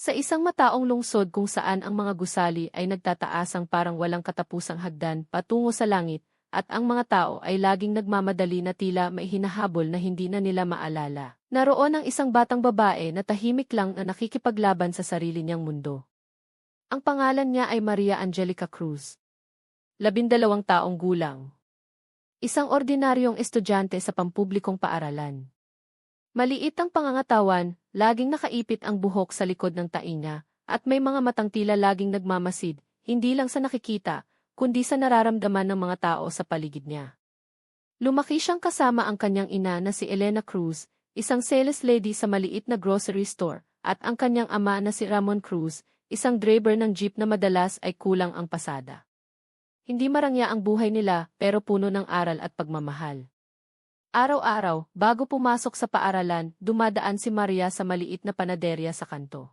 Sa isang mataong lungsod kung saan ang mga gusali ay nagtataasang parang walang katapusang hagdan patungo sa langit, at ang mga tao ay laging nagmamadali na tila may hinahabol na hindi na nila maalala. Naroon ang isang batang babae na tahimik lang na nakikipaglaban sa sarili niyang mundo. Ang pangalan niya ay Maria Angelica Cruz. 12 taong gulang. Isang ordinaryong estudyante sa pampublikong paaralan. Maliit ang pangangatawan, laging nakaipit ang buhok sa likod ng tainga, at may mga matang tila laging nagmamasid, hindi lang sa nakikita, kundi sa nararamdaman ng mga tao sa paligid niya. Lumaki siyang kasama ang kanyang ina na si Elena Cruz, isang sales lady sa maliit na grocery store, at ang kanyang ama na si Ramon Cruz, isang driver ng jeep na madalas ay kulang ang pasada. Hindi marangya ang buhay nila, pero puno ng aral at pagmamahal. Araw-araw, bago pumasok sa paaralan, dumadaan si Maria sa maliit na panaderya sa kanto.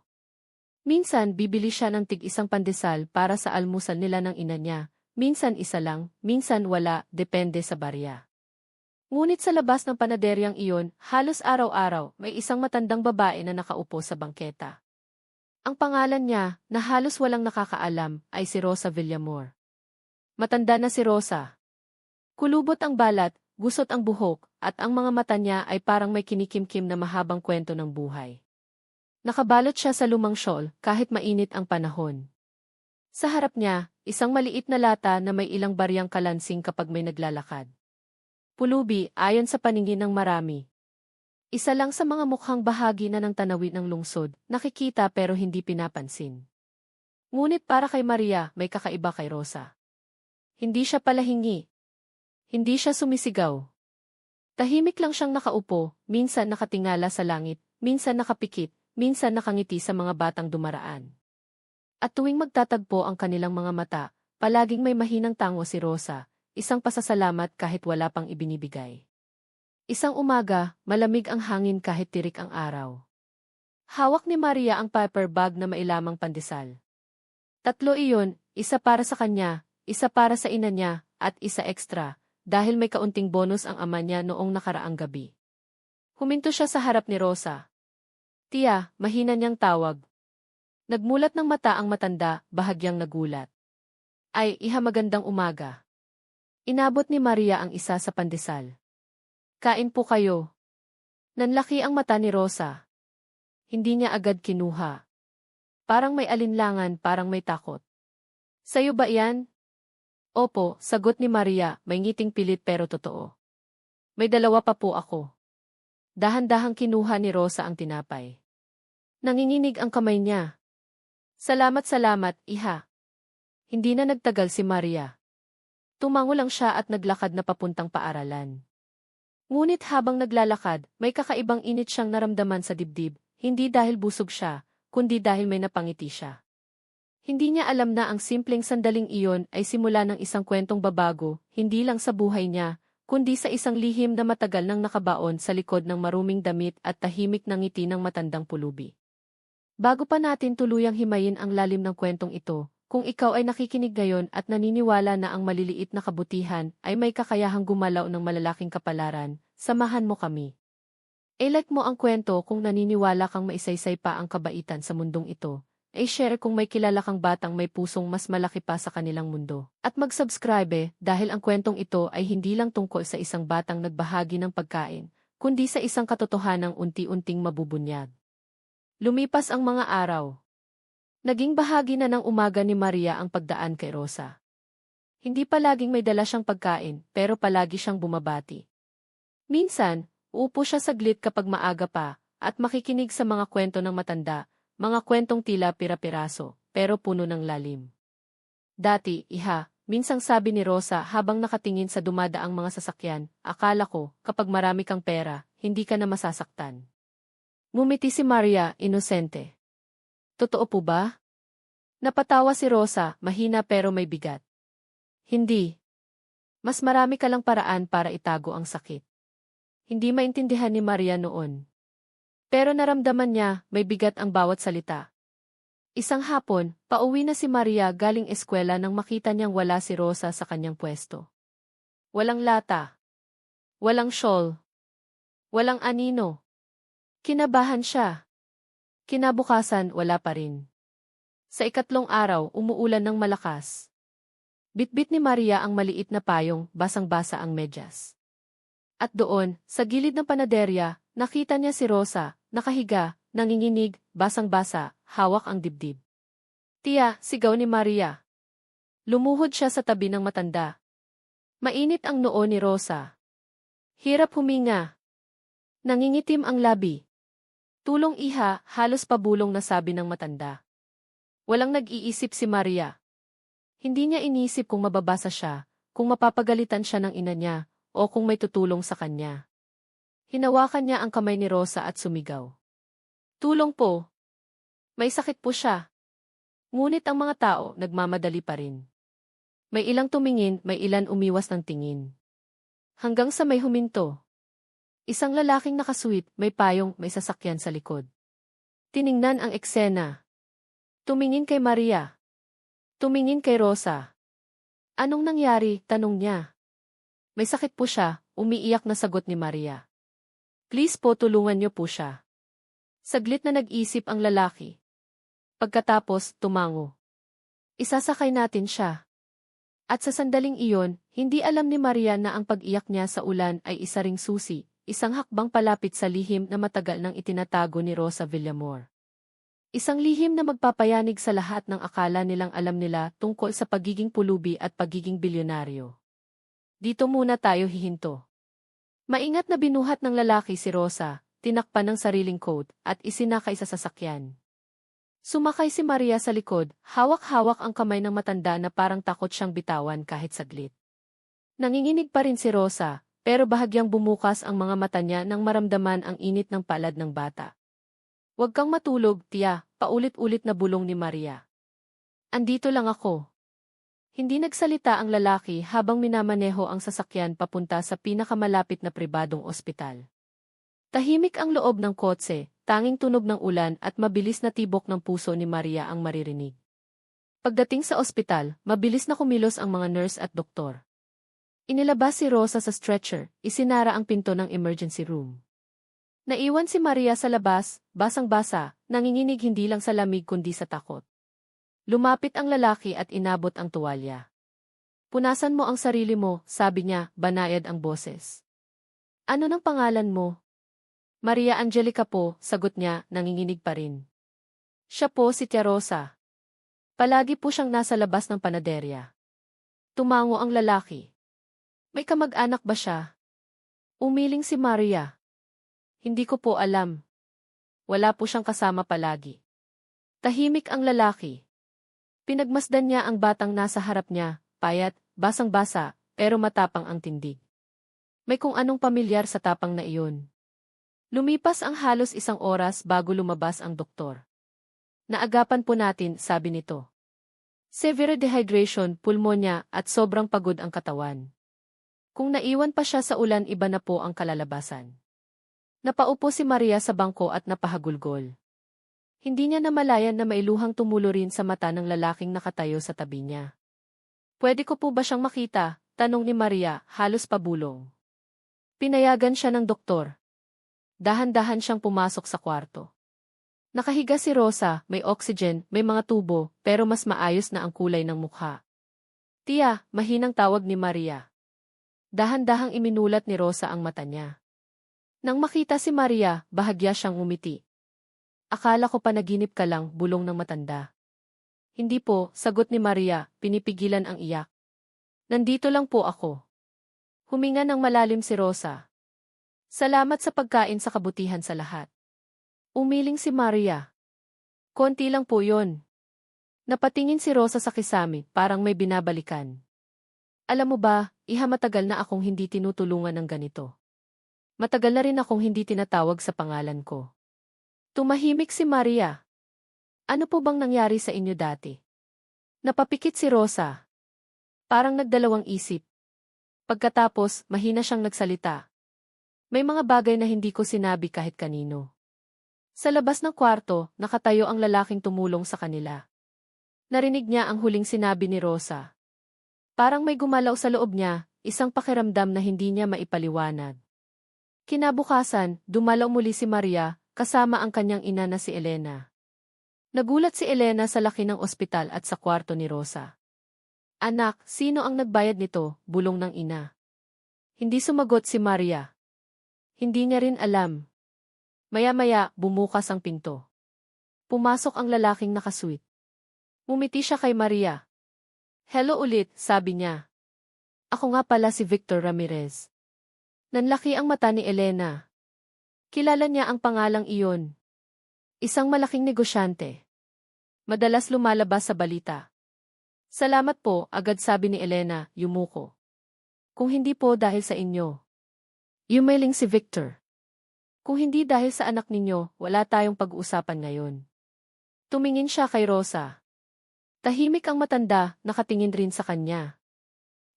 Minsan, bibili siya ng tig-isang pandesal para sa almusal nila ng ina niya. Minsan isa lang, minsan wala, depende sa barya. Ngunit sa labas ng panaderyang iyon, halos araw-araw, may isang matandang babae na nakaupo sa bangketa. Ang pangalan niya, na halos walang nakakaalam, ay si Rosa Villamor. Matanda na si Rosa. Kulubot ang balat, gusot ang buhok, at ang mga mata niya ay parang may kinikimkim na mahabang kwento ng buhay. Nakabalot siya sa lumang shawl kahit mainit ang panahon. Sa harap niya, isang maliit na lata na may ilang baryang kalansing kapag may naglalakad. Pulubi, ayon sa paningin ng marami. Isa lang sa mga mukhang bahagi na ng tanawin ng lungsod, nakikita pero hindi pinapansin. Ngunit para kay Maria, may kakaiba kay Rosa. Hindi siya palahingi. Hindi siya sumisigaw. Tahimik lang siyang nakaupo, minsan nakatingala sa langit, minsan nakapikit, minsan nakangiti sa mga batang dumaraan. At tuwing magtatagpo ang kanilang mga mata, palaging may mahinang tango si Rosa, isang pasasalamat kahit wala pang ibinibigay. Isang umaga, malamig ang hangin kahit tirik ang araw. Hawak ni Maria ang paper bag na mailamang pandesal. 3 iyon, isa para sa kanya, isa para sa ina niya, at isa extra, dahil may kaunting bonus ang ama niya noong nakaraang gabi. Huminto siya sa harap ni Rosa. "Tia," mahina niyang tawag. Nagmulat ng mata ang matanda, bahagyang nagulat. "Ay, iha, magandang umaga." Inabot ni Maria ang isa sa pandesal. "Kain po kayo." Nanlaki ang mata ni Rosa. Hindi niya agad kinuha. Parang may alinlangan, parang may takot. "Sa'yo ba yan?" "Opo," sagot ni Maria, may ngiting pilit pero totoo. "May 2 pa po ako." Dahan-dahang kinuha ni Rosa ang tinapay. Nanginginig ang kamay niya. Salamat, iha." Hindi na nagtagal si Maria. Tumango lang siya at naglakad na papuntang paaralan. Ngunit habang naglalakad, may kakaibang init siyang naramdaman sa dibdib, hindi dahil busog siya, kundi dahil may napangiti siya. Hindi niya alam na ang simpleng sandaling iyon ay simula ng isang kwentong babago, hindi lang sa buhay niya, kundi sa isang lihim na matagal nang nakabaon sa likod ng maruming damit at tahimik na ngiti ng matandang pulubi. Bago pa natin tuluyang himayin ang lalim ng kwentong ito, kung ikaw ay nakikinig ngayon at naniniwala na ang maliliit na kabutihan ay may kakayahang gumalaw ng malalaking kapalaran, samahan mo kami. I-like mo ang kwento kung naniniwala kang maisaysay pa ang kabaitan sa mundong ito. I-share kung may kilala kang batang may pusong mas malaki pa sa kanilang mundo. At mag-subscribe dahil ang kwentong ito ay hindi lang tungkol sa isang batang nagbahagi ng pagkain, kundi sa isang katotohanang unti-unting mabubunyag. Lumipas ang mga araw. Naging bahagi na ng umaga ni Maria ang pagdaan kay Rosa. Hindi palaging may dala siyang pagkain, pero palagi siyang bumabati. Minsan, uupo siya saglit kapag maaga pa, at makikinig sa mga kwento ng matanda, mga kwentong tila pira-piraso, pero puno ng lalim. "Dati, iha," minsang sabi ni Rosa habang nakatingin sa dumadaang mga sasakyan, "akala ko, kapag marami kang pera, hindi ka na masasaktan." Ngumiti si Maria, inosente. "Totoo po ba?" Napatawa si Rosa, mahina pero may bigat. "Hindi. Mas marami ka lang paraan para itago ang sakit." Hindi maintindihan ni Maria noon. Pero naramdaman niya, may bigat ang bawat salita. Isang hapon, pauwi na si Maria galing eskwela nang makita niyang wala si Rosa sa kanyang pwesto. Walang lata. Walang shawl. Walang anino. Kinabahan siya. Kinabukasan, wala pa rin. Sa ikatlong araw, umuulan ng malakas. Bitbit ni Maria ang maliit na payong, basang-basa ang medyas. At doon, sa gilid ng panaderya, nakita niya si Rosa, nakahiga, nanginginig, basang-basa, hawak ang dibdib. "Tia," sigaw ni Maria. Lumuhod siya sa tabi ng matanda. Mainit ang noo ni Rosa. Hirap huminga. Nangingitim ang labi. "Tulong iha," halos pabulong na sabi ng matanda. Walang nag-iisip si Maria. Hindi niya inisip kung mababasa siya, kung mapapagalitan siya ng ina niya, o kung may tutulong sa kanya. Hinawakan niya ang kamay ni Rosa at sumigaw. "Tulong po! May sakit po siya." Ngunit ang mga tao nagmamadali pa rin. May ilang tumingin, may ilan umiwas ng tingin. Hanggang sa may huminto. Isang lalaking nakasuit, may payong, may sasakyan sa likod. Tiningnan ang eksena. Tumingin kay Maria. Tumingin kay Rosa. "Anong nangyari?" tanong niya. "May sakit po siya," umiiyak na sagot ni Maria. "Please po, tulungan niyo po siya." Saglit na nag-isip ang lalaki. Pagkatapos, tumango. "Isasakay natin siya." At sa sandaling iyon, hindi alam ni Maria na ang pag-iyak niya sa ulan ay isa ring susi, isang hakbang palapit sa lihim na matagal nang itinatago ni Rosa Villamor. Isang lihim na magpapayanig sa lahat ng akala nilang alam nila tungkol sa pagiging pulubi at pagiging bilyonaryo. Dito muna tayo hihinto. Maingat na binuhat ng lalaki si Rosa, tinakpan ng sariling coat, at isinakay sa sasakyan. Sumakay si Maria sa likod, hawak-hawak ang kamay ng matanda na parang takot siyang bitawan kahit saglit. Nanginginig pa rin si Rosa, pero bahagyang bumukas ang mga mata niya nang maramdaman ang init ng palad ng bata. "Huwag kang matulog, tiya," paulit-ulit na bulong ni Maria. "Andito lang ako." Hindi nagsalita ang lalaki habang minamaneho ang sasakyan papunta sa pinakamalapit na pribadong ospital. Tahimik ang loob ng kotse, tanging tunog ng ulan at mabilis na tibok ng puso ni Maria ang maririnig. Pagdating sa ospital, mabilis na kumilos ang mga nurse at doktor. Inilabas si Rosa sa stretcher, isinara ang pinto ng emergency room. Naiwan si Maria sa labas, basang-basa, nanginginig hindi lang sa lamig kundi sa takot. Lumapit ang lalaki at inabot ang tuwalya. "Punasan mo ang sarili mo," sabi niya, banayad ang boses. "Ano ng pangalan mo?" "Maria Angelica po," sagot niya, nanginginig pa rin. "Siya po si Tia Rosa. Palagi po siyang nasa labas ng panaderya." Tumango ang lalaki. "May kamag-anak ba siya?" Umiling si Maria. "Hindi ko po alam. Wala po siyang kasama palagi." Tahimik ang lalaki. Pinagmasdan niya ang batang nasa harap niya, payat, basang-basa, pero matapang ang tindig. May kung anong pamilyar sa tapang na iyon. Lumipas ang halos isang oras bago lumabas ang doktor. "Naagapan po natin," sabi nito. "Severe dehydration, pulmonya, at sobrang pagod ang katawan. Kung naiwan pa siya sa ulan, iba na po ang kalalabasan." Napaupo si Maria sa bangko at napahagulgol. Hindi niya namalayan na may luhang tumulo rin sa mata ng lalaking nakatayo sa tabi niya. "Pwede ko po ba siyang makita?" tanong ni Maria, halos pabulong. Pinayagan siya ng doktor. Dahan-dahan siyang pumasok sa kwarto. Nakahiga si Rosa, may oxygen, may mga tubo, pero mas maayos na ang kulay ng mukha. "Tiya," mahinang tawag ni Maria. Dahan-dahang iminulat ni Rosa ang mata niya. Nang makita si Maria, bahagya siyang umiti. "Akala ko panaginip ka lang," bulong ng matanda. "Hindi po," sagot ni Maria, pinipigilan ang iyak. "Nandito lang po ako." Huminga ng malalim si Rosa. "Salamat sa pagkain sa kabutihan sa lahat." Umiling si Maria. "Konti lang po yon." Napatingin si Rosa sa kisame, parang may binabalikan. "Alam mo ba, iha, matagal na akong hindi tinutulungan ng ganito. Matagal na rin akong hindi tinatawag sa pangalan ko." Tumahimik si Maria. "Ano po bang nangyari sa inyo dati?" Napapikit si Rosa. Parang nagdalawang isip. Pagkatapos, mahina siyang nagsalita. "May mga bagay na hindi ko sinabi kahit kanino." Sa labas ng kwarto, nakatayo ang lalaking tumulong sa kanila. Narinig niya ang huling sinabi ni Rosa. Parang may gumalaw sa loob niya, isang pakiramdam na hindi niya maipaliwanag. Kinabukasan, dumalaw muli si Maria, kasama ang kanyang ina na si Elena. Nagulat si Elena sa laki ng ospital at sa kwarto ni Rosa. Anak, sino ang nagbayad nito? Bulong ng ina. Hindi sumagot si Maria. Hindi niya rin alam. Maya-maya, bumukas ang pinto. Pumasok ang lalaking nakasweet. Ngumiti siya kay Maria. Hello ulit, sabi niya. Ako nga pala si Victor Ramirez. Nanlaki ang mata ni Elena. Kilala niya ang pangalang iyon. Isang malaking negosyante. Madalas lumalabas sa balita. Salamat po, agad sabi ni Elena, yumuko. Kung hindi po dahil sa inyo. Yumiling si Victor. Kung hindi dahil sa anak ninyo, wala tayong pag-uusapan ngayon. Tumingin siya kay Rosa. Tahimik ang matanda, nakatingin rin sa kanya.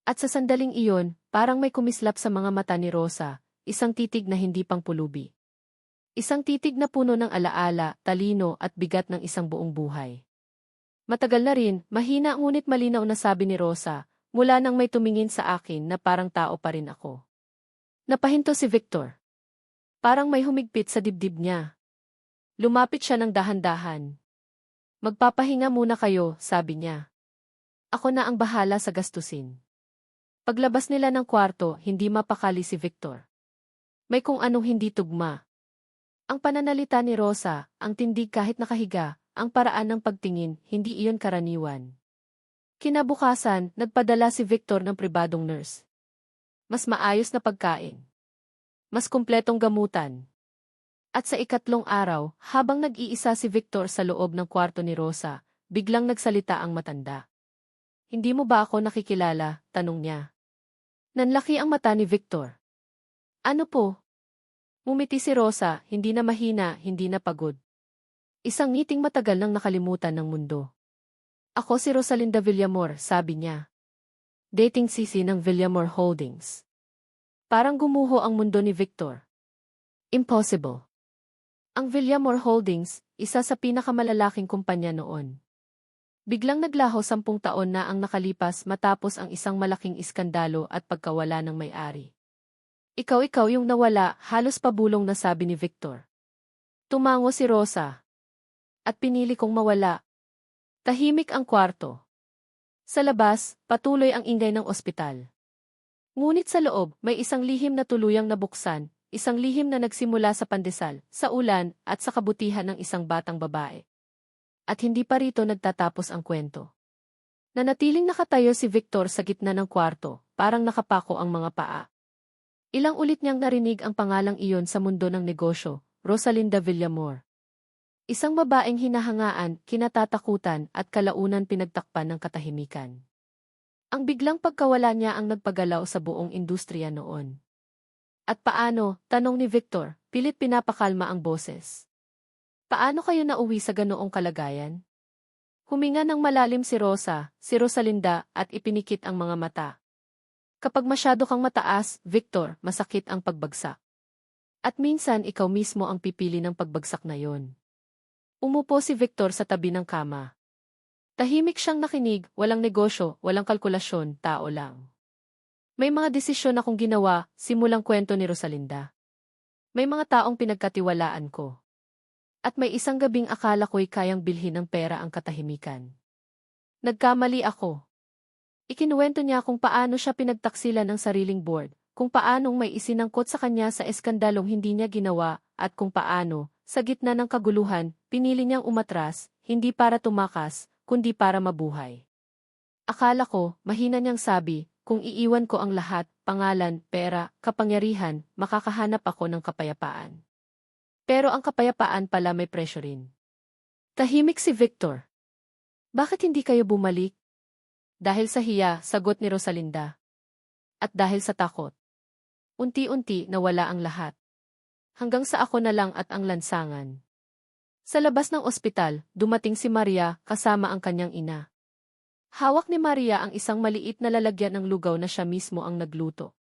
At sa sandaling iyon, parang may kumislap sa mga mata ni Rosa, isang titig na hindi pang pulubi. Isang titig na puno ng alaala, talino at bigat ng isang buong buhay. Matagal na rin, mahina ngunit malinaw na sabi ni Rosa, mula nang may tumingin sa akin na parang tao pa rin ako. Napahinto si Victor. Parang may humigpit sa dibdib niya. Lumapit siya ng dahan-dahan. Magpapahinga muna kayo, sabi niya. Ako na ang bahala sa gastusin. Paglabas nila ng kwarto, hindi mapakali si Victor. May kung anong hindi tugma. Ang pananalita ni Rosa, ang tindig kahit nakahiga, ang paraan ng pagtingin, hindi iyon karaniwan. Kinabukasan, nagpadala si Victor ng pribadong nurse. Mas maayos na pagkain. Mas kumpletong gamutan. At sa ikatlong araw, habang nag-iisa si Victor sa loob ng kwarto ni Rosa, biglang nagsalita ang matanda. Hindi mo ba ako nakikilala? Tanong niya. Nanlaki ang mata ni Victor. Ano po? Ngumiti si Rosa, hindi na mahina, hindi na pagod. Isang ngiting matagal nang nakalimutan ng mundo. Ako si Rosalinda Villamor, sabi niya. Dating sisi ng Villamor Holdings. Parang gumuho ang mundo ni Victor. Impossible. Ang Villamor Holdings, isa sa pinakamalalaking kumpanya noon. Biglang naglaho 10 taon na ang nakalipas matapos ang isang malaking iskandalo at pagkawala ng may-ari. Ikaw yung nawala, halos pabulong na sabi ni Victor. Tumango si Rosa. At pinili kong mawala. Tahimik ang kwarto. Sa labas, patuloy ang ingay ng ospital. Ngunit sa loob, may isang lihim na tuluyang nabuksan, isang lihim na nagsimula sa pandesal, sa ulan, at sa kabutihan ng isang batang babae. At hindi pa rito nagtatapos ang kwento. Nanatiling nakatayo si Victor sa gitna ng kwarto, parang nakapako ang mga paa. Ilang ulit niyang narinig ang pangalang iyon sa mundo ng negosyo, Rosalinda Villamor. Isang babaeng hinahangaan, kinatatakutan at kalaunan pinagtakpan ng katahimikan. Ang biglang pagkawala niya ang nagpagalaw sa buong industriya noon. At paano, tanong ni Victor, pilit pinapakalma ang boses. Paano kayo nauwi sa ganoong kalagayan? Huminga ng malalim si Rosa, si Rosalinda at ipinikit ang mga mata. Kapag masyado kang mataas, Victor, masakit ang pagbagsak. At minsan ikaw mismo ang pipili ng pagbagsak na yon. Umupo si Victor sa tabi ng kama. Tahimik siyang nakinig, walang negosyo, walang kalkulasyon, tao lang. May mga desisyon akong ginawa, simulang kwento ni Rosalinda. May mga taong pinagkatiwalaan ko. At may isang gabing akala ko'y kayang bilhin ng pera ang katahimikan. Nagkamali ako. Ikinuwento niya kung paano siya pinagtaksilan ng sariling board, kung paanong may isinangkot sa kanya sa eskandalong hindi niya ginawa, at kung paano, sa gitna ng kaguluhan, pinili niyang umatras, hindi para tumakas, kundi para mabuhay. Akala ko, mahina niyang sabi, kung iiwan ko ang lahat, pangalan, pera, kapangyarihan, makakahanap ako ng kapayapaan. Pero ang kapayapaan pala may presyo rin. Tahimik si Victor. Bakit hindi kayo bumalik? Dahil sa hiya, sagot ni Rosalinda. At dahil sa takot. Unti-unti nawala ang lahat. Hanggang sa ako na lang at ang lansangan. Sa labas ng ospital, dumating si Maria kasama ang kanyang ina. Hawak ni Maria ang isang maliit na lalagyan ng lugaw na siya mismo ang nagluto.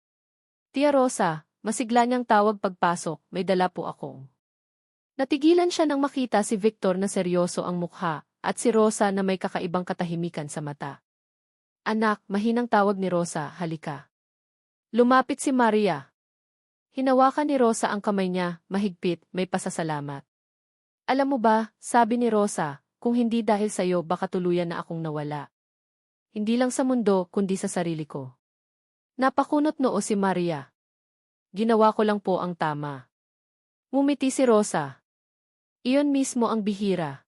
Tia Rosa, masigla niyang tawag pagpasok, may dala po akong. Natigilan siya nang makita si Victor na seryoso ang mukha, at si Rosa na may kakaibang katahimikan sa mata. Anak, mahinang tawag ni Rosa, halika. Lumapit si Maria. Hinawakan ni Rosa ang kamay niya, mahigpit, may pasasalamat. Alam mo ba, sabi ni Rosa, kung hindi dahil sa'yo baka tuluyan na akong nawala. Hindi lang sa mundo, kundi sa sarili ko. Napakunot noo si Maria. Ginawa ko lang po ang tama. Ngumiti si Rosa. Iyon mismo ang bihira.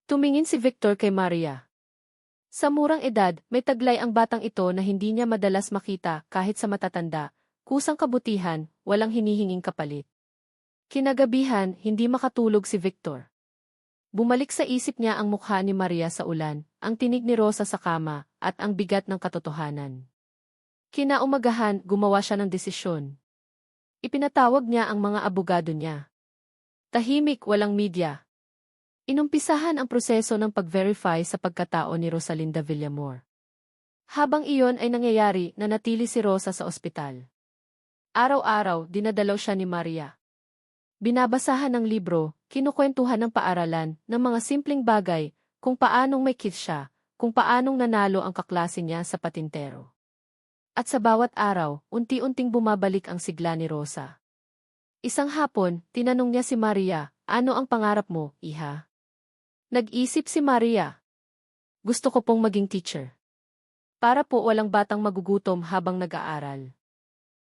Tumingin si Victor kay Maria. Sa murang edad, may taglay ang batang ito na hindi niya madalas makita kahit sa matatanda, kusang kabutihan, walang hinihinging kapalit. Kinagabihan, hindi makatulog si Victor. Bumalik sa isip niya ang mukha ni Maria sa ulan, ang tinig ni Rosa sa kama, at ang bigat ng katotohanan. Kinaumagahan, gumawa siya ng desisyon. Ipinatawag niya ang mga abogado niya. Tahimik, walang media. Inumpisahan ang proseso ng pag-verify sa pagkatao ni Rosalinda Villamor. Habang iyon ay nangyayari, nanatili si Rosa sa ospital. Araw-araw, dinadalaw siya ni Maria. Binabasahan ng libro, kinukwentuhan ng paaralan, ng mga simpleng bagay, kung paanong may kiss siya, kung paanong nanalo ang kaklase niya sa patintero. At sa bawat araw, unti-unting bumabalik ang sigla ni Rosa. Isang hapon, tinanong niya si Maria, ano ang pangarap mo, iha? Nag-isip si Maria. Gusto ko pong maging teacher. Para po walang batang magugutom habang nag-aaral.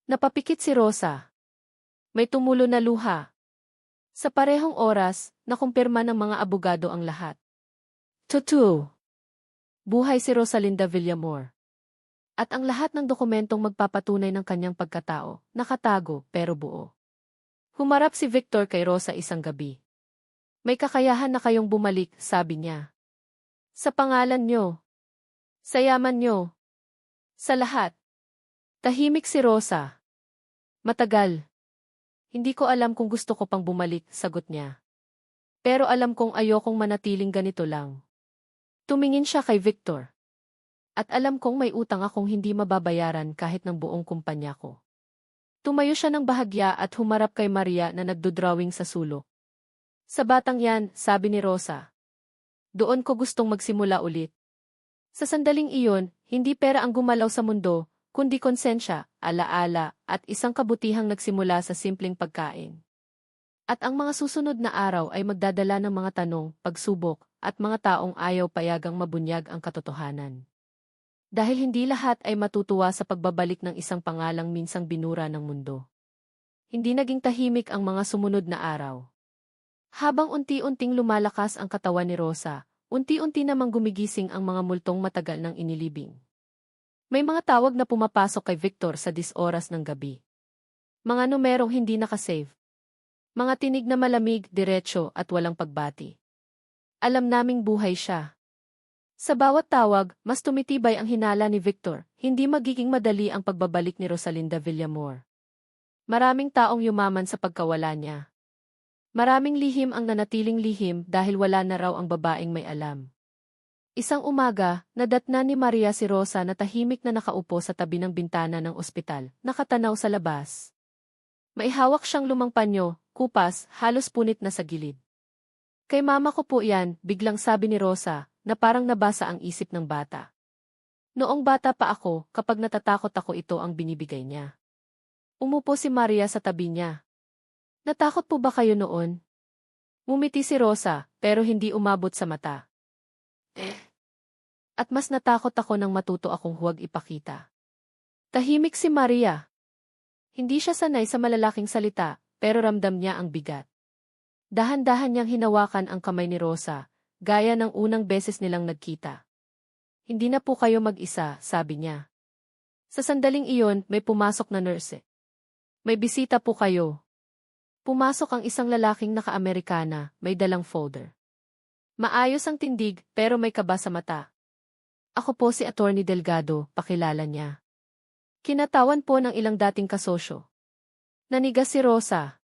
Napapikit si Rosa. May tumulo na luha. Sa parehong oras, nakumpirma ng mga abogado ang lahat. Tutu. Buhay si Rosalinda Villamor. At ang lahat ng dokumentong magpapatunay ng kanyang pagkatao, nakatago pero buo. Humarap si Victor kay Rosa isang gabi. May kakayahan na kayong bumalik, sabi niya. Sa pangalan niyo. Sa yaman niyo. Sa lahat. Tahimik si Rosa. Matagal. Hindi ko alam kung gusto ko pang bumalik, sagot niya. Pero alam kong ayokong manatiling ganito lang. Tumingin siya kay Victor. At alam kong may utang akong hindi mababayaran kahit ng buong kumpanya ko. Tumayo siya ng bahagya at humarap kay Maria na nagdodrawing sa sulok. Sa batang yan, sabi ni Rosa. Doon ko gustong magsimula ulit. Sa sandaling iyon, hindi pera ang gumalaw sa mundo, kundi konsensya, alaala, at isang kabutihang nagsimula sa simpleng pagkain. At ang mga susunod na araw ay magdadala ng mga tanong, pagsubok, at mga taong ayaw payagang mabunyag ang katotohanan. Dahil hindi lahat ay matutuwa sa pagbabalik ng isang pangalang minsang binura ng mundo. Hindi naging tahimik ang mga sumunod na araw. Habang unti-unting lumalakas ang katawan ni Rosa, unti-unti namang gumigising ang mga multong matagal ng inilibing. May mga tawag na pumapasok kay Victor sa 10 oras ng gabi. Mga numerong hindi nakasave. Mga tinig na malamig, diretso at walang pagbati. Alam naming buhay siya. Sa bawat tawag, mas tumitibay ang hinala ni Victor, hindi magiging madali ang pagbabalik ni Rosalinda Villamor. Maraming taong yumaman sa pagkawala niya. Maraming lihim ang nanatiling lihim dahil wala na raw ang babaeng may alam. Isang umaga, nadatna ni Maria si Rosa na tahimik na nakaupo sa tabi ng bintana ng ospital, nakatanaw sa labas. May hawak siyang lumang panyo, kupas, halos punit na sa gilid. Kay mama ko po yan, biglang sabi ni Rosa, na parang nabasa ang isip ng bata. Noong bata pa ako, kapag natatakot ako ito ang binibigay niya. Umupo si Maria sa tabi niya. Natakot po ba kayo noon? Ngumiti si Rosa, pero hindi umabot sa mata. At mas natakot ako nang matuto akong huwag ipakita. Tahimik si Maria. Hindi siya sanay sa malalaking salita, pero ramdam niya ang bigat. Dahan-dahan niyang hinawakan ang kamay ni Rosa, gaya ng unang beses nilang nagkita. Hindi na po kayo mag-isa, sabi niya. Sa sandaling iyon, may pumasok na nurse. May bisita po kayo. Pumasok ang isang lalaking naka-Amerikana, may dalang folder. Maayos ang tindig, pero may kaba sa mata. Ako po si Attorney Delgado, pakilala niya. Kinatawan po ng ilang dating kasosyo. Nanigas si Rosa.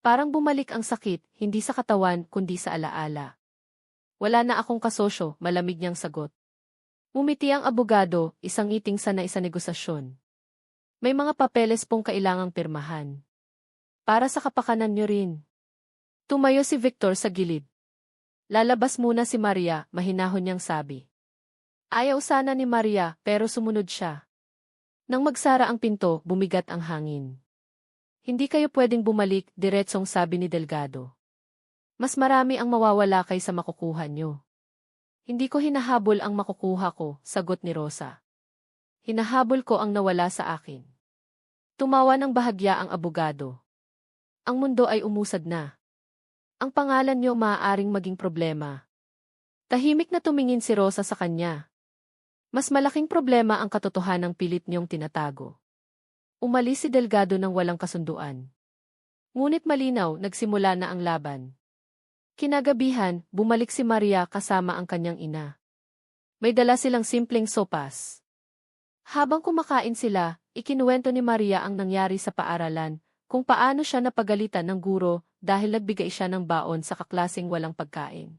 Parang bumalik ang sakit, hindi sa katawan, kundi sa alaala. Wala na akong kasosyo, malamig niyang sagot. Umiti ang abogado, isang ngiting sanay sa negosasyon. May mga papeles pong kailangang pirmahan. Para sa kapakanan niyo rin. Tumayo si Victor sa gilid. Lalabas muna si Maria, mahinahon niyang sabi. Ayaw sana ni Maria, pero sumunod siya. Nang magsara ang pinto, bumigat ang hangin. Hindi kayo pwedeng bumalik, diretsong sabi ni Delgado. Mas marami ang mawawala kaysa makukuha nyo. Hindi ko hinahabol ang makukuha ko, sagot ni Rosa. Hinahabol ko ang nawala sa akin. Tumawa ng bahagya ang abogado. Ang mundo ay umusad na. Ang pangalan nyo maaaring maging problema. Tahimik na tumingin si Rosa sa kanya. Mas malaking problema ang katotohanang pilit niyong tinatago. Umalis si Delgado ng walang kasunduan. Ngunit malinaw, nagsimula na ang laban. Kinagabihan, bumalik si Maria kasama ang kanyang ina. May dala silang simpleng sopas. Habang kumakain sila, ikinuwento ni Maria ang nangyari sa paaralan, kung paano siya napagalitan ng guro dahil nagbigay siya ng baon sa kaklaseng walang pagkain.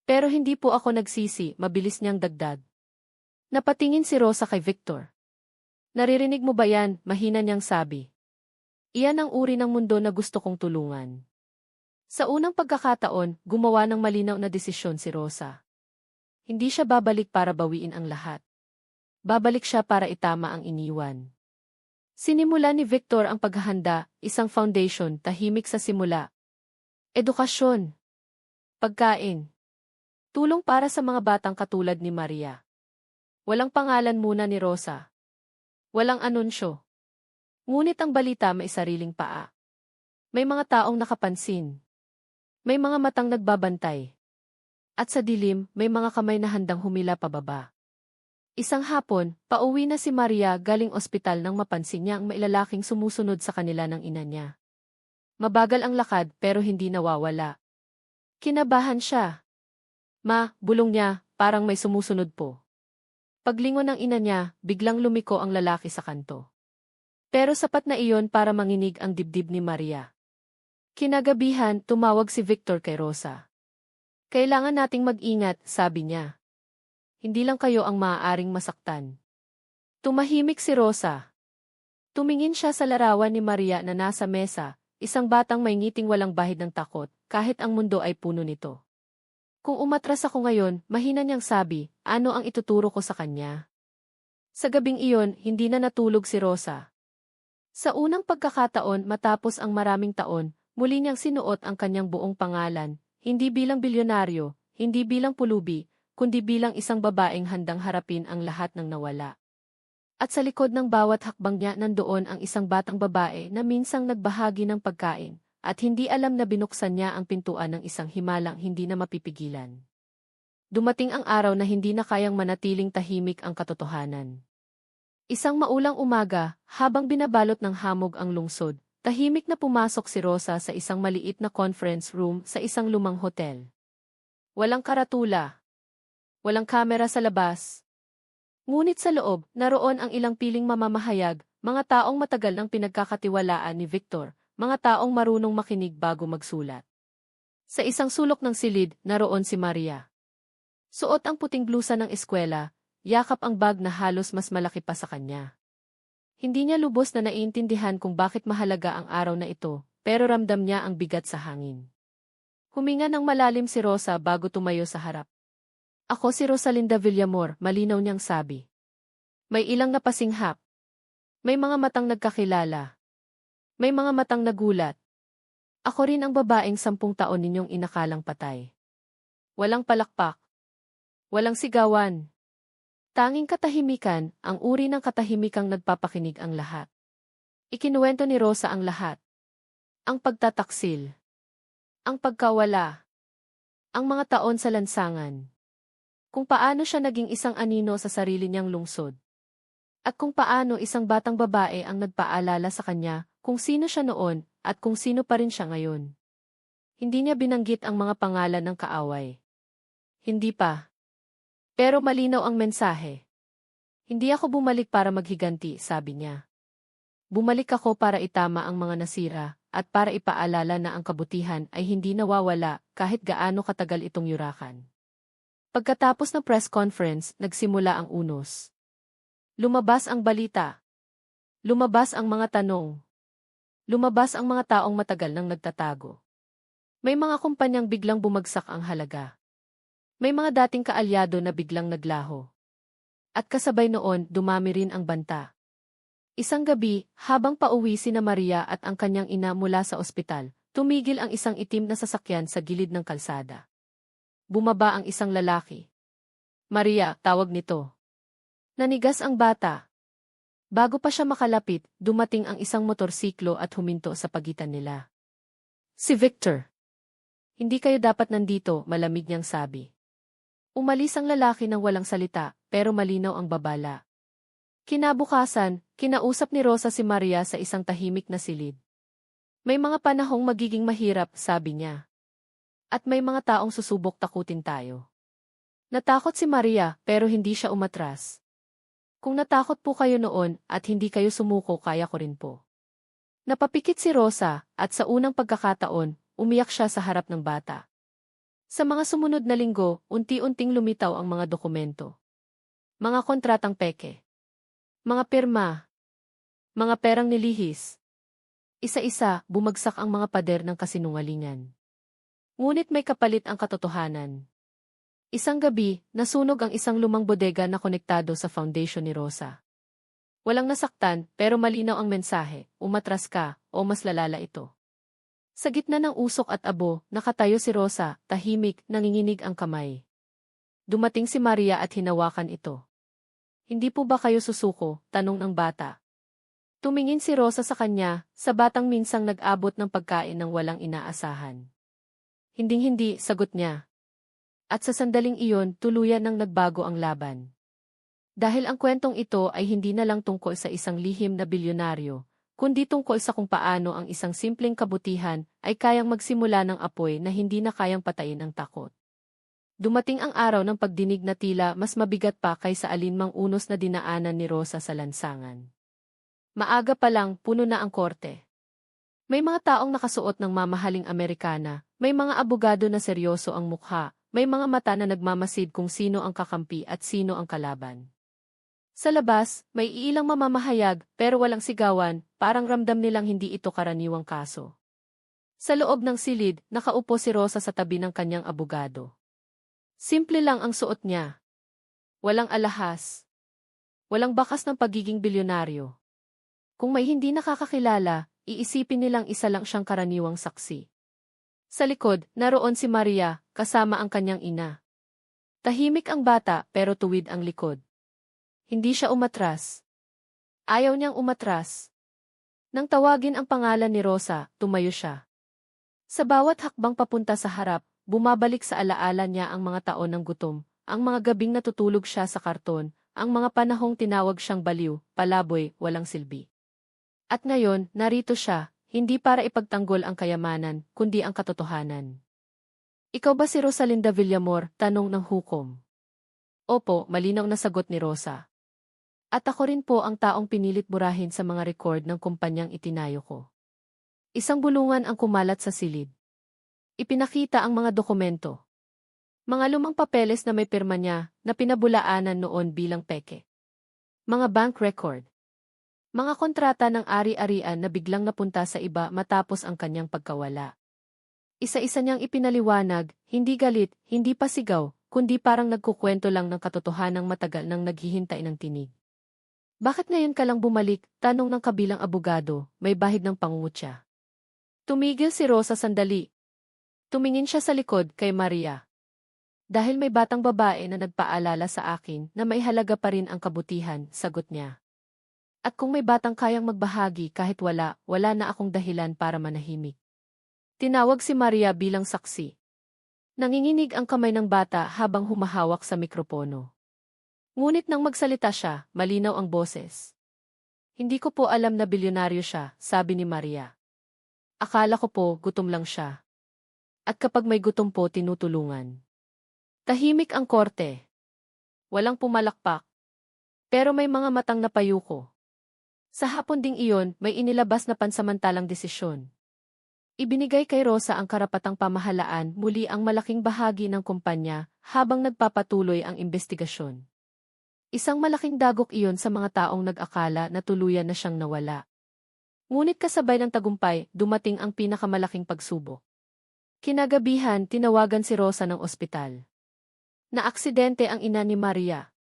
Pero hindi po ako nagsisi, mabilis niyang dagdag. Napatingin si Rosa kay Victor. Naririnig mo ba yan? Mahina niyang sabi. Iyan ang uri ng mundo na gusto kong tulungan. Sa unang pagkakataon, gumawa ng malinaw na desisyon si Rosa. Hindi siya babalik para bawiin ang lahat. Babalik siya para itama ang iniwan. Sinimula ni Victor ang paghahanda, isang foundation, tahimik sa simula. Edukasyon. Pagkain. Tulong para sa mga batang katulad ni Maria. Walang pangalan muna ni Rosa. Walang anunsyo. Ngunit ang balita may sariling paa. May mga taong nakapansin. May mga matang nagbabantay. At sa dilim, may mga kamay na handang humila pababa. Isang hapon, pauwi na si Maria galing ospital nang mapansin niya ang mailalaking sumusunod sa kanila ng ina niya. Mabagal ang lakad pero hindi nawawala. Kinabahan siya. Ma, bulong niya, parang may sumusunod po. Paglingon ng ina niya, biglang lumiko ang lalaki sa kanto. Pero sapat na iyon para manginig ang dibdib ni Maria. Kinagabihan, tumawag si Victor kay Rosa. Kailangan nating mag-ingat, sabi niya. Hindi lang kayo ang maaaring masaktan. Tumahimik si Rosa. Tumingin siya sa larawan ni Maria na nasa mesa, isang batang may ngiting walang bahid ng takot, kahit ang mundo ay puno nito. Kung umatras ako ngayon, mahina niyang sabi, ano ang ituturo ko sa kanya? Sa gabing iyon, hindi na natulog si Rosa. Sa unang pagkakataon matapos ang maraming taon, muli niyang sinuot ang kanyang buong pangalan, hindi bilang bilyonaryo, hindi bilang pulubi, kundi bilang isang babaeng handang harapin ang lahat ng nawala. At sa likod ng bawat hakbang niya nandoon ang isang batang babae na minsang nagbahagi ng pagkain, at hindi alam na binuksan niya ang pintuan ng isang himalang hindi na mapipigilan. Dumating ang araw na hindi na kayang manatiling tahimik ang katotohanan. Isang maulang umaga, habang binabalot ng hamog ang lungsod, tahimik na pumasok si Rosa sa isang maliit na conference room sa isang lumang hotel. Walang karatula. Walang kamera sa labas. Ngunit sa loob, naroon ang ilang piling mamamahayag, mga taong matagal nang pinagkakatiwalaan ni Victor, mga taong marunong makinig bago magsulat. Sa isang sulok ng silid, naroon si Maria. Suot ang puting blusa ng eskwela, yakap ang bag na halos mas malaki pa sa kanya. Hindi niya lubos na naiintindihan kung bakit mahalaga ang araw na ito, pero ramdam niya ang bigat sa hangin. Huminga ng malalim si Rosa bago tumayo sa harap. Ako si Rosalinda Villamor, malinaw niyang sabi. May ilang napasinghap. May mga matang nagkakilala. May mga matang nagulat. Ako rin ang babaeng 10 taon ninyong inakalang patay. Walang palakpak. Walang sigawan. Tanging katahimikan, ang uri ng katahimikang nagpapakinig ang lahat. Ikinuwento ni Rosa ang lahat. Ang pagtataksil. Ang pagkawala. Ang mga taon sa lansangan. Kung paano siya naging isang anino sa sarili niyang lungsod. At kung paano isang batang babae ang nagpaalala sa kanya kung sino siya noon at kung sino pa rin siya ngayon. Hindi niya binanggit ang mga pangalan ng kaaway. Hindi pa. Pero malinaw ang mensahe. Hindi ako bumalik para maghiganti, sabi niya. Bumalik ako para itama ang mga nasira at para ipaalala na ang kabutihan ay hindi nawawala kahit gaano katagal itong yurakan. Pagkatapos ng press conference, nagsimula ang unos. Lumabas ang balita. Lumabas ang mga tanong. Lumabas ang mga taong matagal nang nagtatago. May mga kumpanyang biglang bumagsak ang halaga. May mga dating kaalyado na biglang naglaho. At kasabay noon, dumami rin ang banta. Isang gabi, habang pauwi sina Maria at ang kanyang ina mula sa ospital, Tumigil ang isang itim na sasakyan sa gilid ng kalsada. Bumaba ang isang lalaki. Maria, tawag nito. Nanigas ang bata. Bago pa siya makalapit, dumating ang isang motorsiklo at huminto sa pagitan nila. Si Victor. Hindi kayo dapat nandito, malamig niyang sabi. Umalis ang lalaki nang walang salita, pero malinaw ang babala. Kinabukasan, kinausap ni Rosa si Maria sa isang tahimik na silid. May mga panahong magiging mahirap, sabi niya. At may mga taong susubok takutin tayo. Natakot si Maria, pero hindi siya umatras. Kung natakot po kayo noon at hindi kayo sumuko, kaya ko rin po. Napapikit si Rosa, at sa unang pagkakataon, umiyak siya sa harap ng bata. Sa mga sumunod na linggo, unti-unting lumitaw ang mga dokumento. Mga kontratang peke. Mga pirma. Mga perang nilihis. Isa-isa, bumagsak ang mga pader ng kasinungalingan. Ngunit may kapalit ang katotohanan. Isang gabi, nasunog ang isang lumang bodega na konektado sa foundation ni Rosa. Walang nasaktan, pero malinaw ang mensahe, umatras ka, o mas lalala ito. Sa gitna ng usok at abo, nakatayo si Rosa, tahimik, nanginginig ang kamay. Dumating si Maria at hinawakan ito. Hindi po ba kayo susuko? Tanong ng bata. Tumingin si Rosa sa kanya, sa batang minsang nag-abot ng pagkain ng walang inaasahan. Hinding-hindi, sagot niya. At sa sandaling iyon, tuluyan nang nagbago ang laban. Dahil ang kwentong ito ay hindi na lang tungkol sa isang lihim na bilyonaryo, kundi tungkol sa kung paano ang isang simpleng kabutihan ay kayang magsimula ng apoy na hindi na kayang patayin ang takot. Dumating ang araw ng pagdinig na tila mas mabigat pa kaysa alinmang unos na dinaanan ni Rosa sa lansangan. Maaga pa lang, puno na ang korte. May mga taong nakasuot ng mamahaling Amerikana, may mga abogado na seryoso ang mukha, may mga mata na nagmamasid kung sino ang kakampi at sino ang kalaban. Sa labas, may iilang mamamahayag pero walang sigawan, parang ramdam nilang hindi ito karaniwang kaso. Sa loob ng silid, nakaupo si Rosa sa tabi ng kanyang abogado. Simple lang ang suot niya. Walang alahas. Walang bakas ng pagiging bilyonaryo. Kung may hindi nakakakilala, iisipin nilang isa lang siyang karaniwang saksi. Sa likod, naroon si Maria, kasama ang kanyang ina. Tahimik ang bata pero tuwid ang likod. Hindi siya umatras. Ayaw niyang umatras. Nang tawagin ang pangalan ni Rosa, tumayo siya. Sa bawat hakbang papunta sa harap, bumabalik sa alaala niya ang mga taon ng gutom, ang mga gabing natutulog siya sa karton, ang mga panahong tinawag siyang baliw, palaboy, walang silbi. At ngayon, narito siya, hindi para ipagtanggol ang kayamanan, kundi ang katotohanan. Ikaw ba si Rosalinda Villamor? Tanong ng hukom. Opo, malinaw na sagot ni Rosa. At ako rin po ang taong pinilit burahin sa mga record ng kumpanyang itinayo ko. Isang bulungan ang kumalat sa silid. Ipinakita ang mga dokumento. Mga lumang papeles na may pirma niya na pinabulaanan noon bilang peke. Mga bank record. Mga kontrata ng ari-arian na biglang napunta sa iba matapos ang kanyang pagkawala. Isa-isa niyang ipinaliwanag, hindi galit, hindi pasigaw, kundi parang nagkukwento lang ng katotohanang matagal nang naghihintay ng tinig. Bakit ngayon ka lang bumalik? Tanong ng kabilang abogado, may bahid ng pangungutya. Tumigil si Rosa sandali. Tumingin siya sa likod kay Maria. Dahil may batang babae na nagpaalala sa akin na may halaga pa rin ang kabutihan, sagot niya. At kung may batang kayang magbahagi kahit wala na akong dahilan para manahimik. Tinawag si Maria bilang saksi. Nanginginig ang kamay ng bata habang humahawak sa mikropono. Ngunit nang magsalita siya, malinaw ang boses. Hindi ko po alam na bilyonaryo siya, sabi ni Maria. Akala ko po, gutom lang siya. At kapag may gutom po, tinutulungan. Tahimik ang korte. Walang pumalakpak. Pero may mga matang napayuko. Sa hapon ding iyon, may inilabas na pansamantalang desisyon. Ibinigay kay Rosa ang karapatang pamahalaan muli ang malaking bahagi ng kumpanya habang nagpapatuloy ang investigasyon. Isang malaking dagok iyon sa mga taong nag-akala na tuluyan na siyang nawala. Ngunit kasabay ng tagumpay, dumating ang pinakamalaking pagsubok. Kinagabihan, tinawagan si Rosa ng ospital. Naaksidente ang ina ni Maria.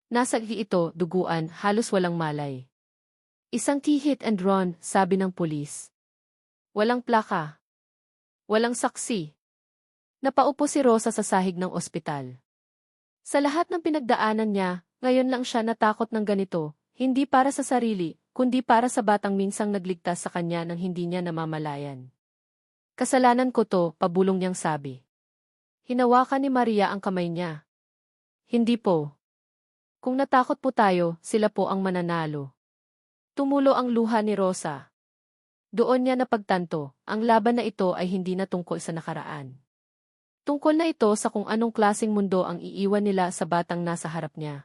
Nasa ito, duguan, halos walang malay. Isang hit and run, sabi ng pulis. Walang plaka. Walang saksi. Napaupo si Rosa sa sahig ng ospital. Sa lahat ng pinagdaanan niya, ngayon lang siya natakot ng ganito, hindi para sa sarili, kundi para sa batang minsang nagligtas sa kanya nang hindi niya namamalayan. Kasalanan ko to, pabulong niyang sabi. Hinawakan ni Maria ang kamay niya. Hindi po. Kung natakot po tayo, sila po ang mananalo. Tumulo ang luha ni Rosa. Doon niya napagtanto, ang laban na ito ay hindi na tungkol sa nakaraan. Tungkol na ito sa kung anong klaseng mundo ang iiwan nila sa batang nasa harap niya.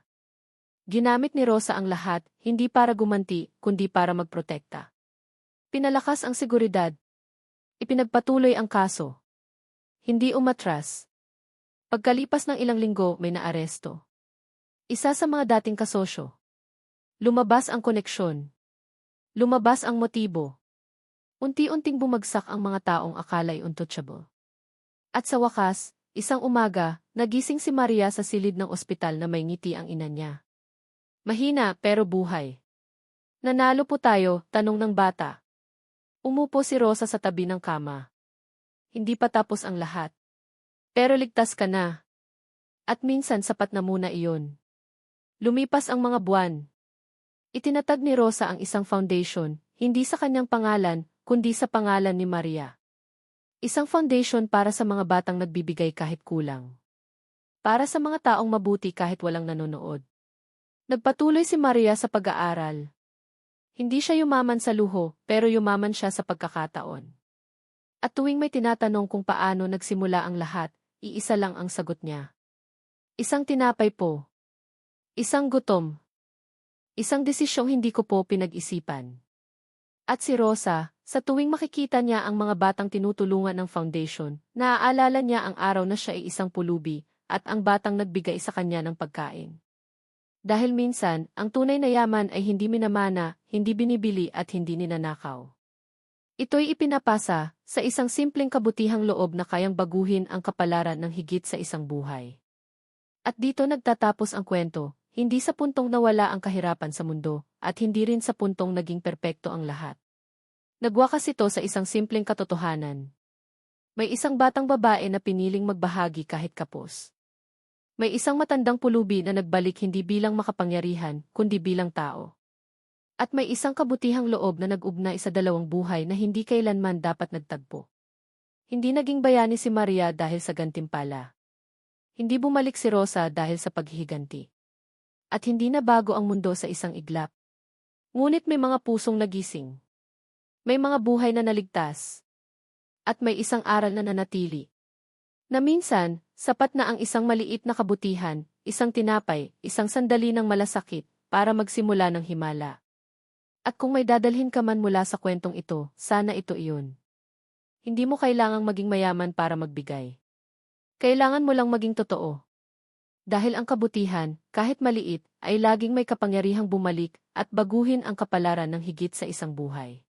Ginamit ni Rosa ang lahat, hindi para gumanti, kundi para magprotekta. Pinalakas ang seguridad. Ipinagpatuloy ang kaso. Hindi umatras. Pagkalipas ng ilang linggo, may naaresto. Isa sa mga dating kasosyo. Lumabas ang koneksyon. Lumabas ang motibo. Unti-unting bumagsak ang mga taong akala ay untouchable. At sa wakas, isang umaga, nagising si Maria sa silid ng ospital na may ngiti ang ina niya. Mahina pero buhay. Nanalo po tayo, tanong ng bata. Umupo si Rosa sa tabi ng kama. Hindi pa tapos ang lahat. Pero ligtas ka na. At minsan sapat na muna iyon. Lumipas ang mga buwan. Itinatag ni Rosa ang isang foundation, hindi sa kanyang pangalan, kundi sa pangalan ni Maria. Isang foundation para sa mga batang nagbibigay kahit kulang. Para sa mga taong mabuti kahit walang nanonood. Nagpatuloy si Maria sa pag-aaral. Hindi siya yumaman sa luho, pero yumaman siya sa pagkakataon. At tuwing may tinatanong kung paano nagsimula ang lahat, iisa lang ang sagot niya. Isang tinapay po. Isang gutom. Isang desisyong hindi ko po pinag-isipan. At si Rosa, sa tuwing makikita niya ang mga batang tinutulungan ng foundation, naaalala niya ang araw na siya ay isang pulubi, at ang batang nagbigay sa kanya ng pagkain. Dahil minsan, ang tunay na yaman ay hindi minamana, hindi binibili at hindi ninanakaw. Ito'y ipinapasa sa isang simpleng kabutihang loob na kayang baguhin ang kapalaran ng higit sa isang buhay. At dito nagtatapos ang kwento, hindi sa puntong nawala ang kahirapan sa mundo, at hindi rin sa puntong naging perpekto ang lahat. Nagwakas ito sa isang simpleng katotohanan. May isang batang babae na piniling magbahagi kahit kapos. May isang matandang pulubi na nagbalik hindi bilang makapangyarihan, kundi bilang tao. At may isang kabutihang loob na nag-ugnay sa dalawang buhay na hindi kailanman dapat nagtagpo. Hindi naging bayani si Maria dahil sa gantimpala. Hindi bumalik si Rosa dahil sa paghihiganti. At hindi na bago ang mundo sa isang iglap. Ngunit may mga pusong nagising. May mga buhay na naligtas. At may isang aral na nanatili. Na minsan, sapat na ang isang maliit na kabutihan, isang tinapay, isang sandali ng malasakit, para magsimula ng himala. At kung may dadalhin ka man mula sa kwentong ito, sana ito iyon. Hindi mo kailangang maging mayaman para magbigay. Kailangan mo lang maging totoo. Dahil ang kabutihan, kahit maliit, ay laging may kapangyarihang bumalik at baguhin ang kapalaran ng higit sa isang buhay.